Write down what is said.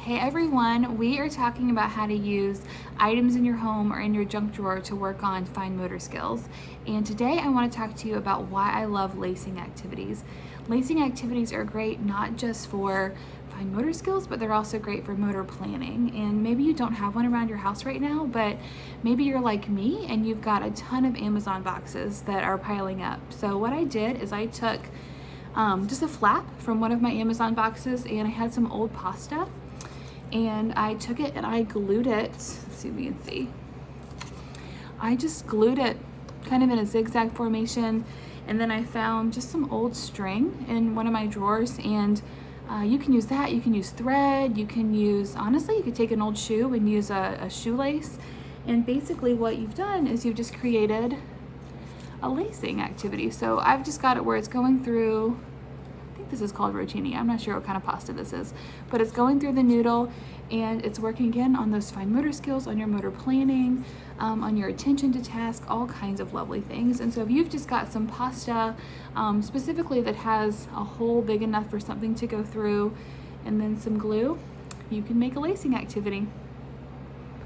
Hey everyone, we are talking about how to use items in your home or in your junk drawer to work on fine motor skills. And today I want to talk to you about why I love lacing activities. Lacing activities are great not just for fine motor skills, but they're also great for motor planning. And maybe you don't have one around your house right now, but maybe you're like me and you've got a ton of Amazon boxes that are piling up. So what I did is I took just a flap from one of my Amazon boxes and I had some old pasta. And I took it and I glued it. Let's see if you can see. I just glued it kind of in a zigzag formation, and then I found just some old string in one of my drawers, and you can use that. You can use thread. You can use, honestly, you could take an old shoe and use a shoelace. And basically what you've done is you've just created a lacing activity. So I've just got it where it's going through, I think this is called rotini. I'm not sure what kind of pasta this is, but it's going through the noodle and it's working again on those fine motor skills, on your motor planning, on your attention to task, all kinds of lovely things. And so if you've just got some pasta specifically that has a hole big enough for something to go through and then some glue, you can make a lacing activity.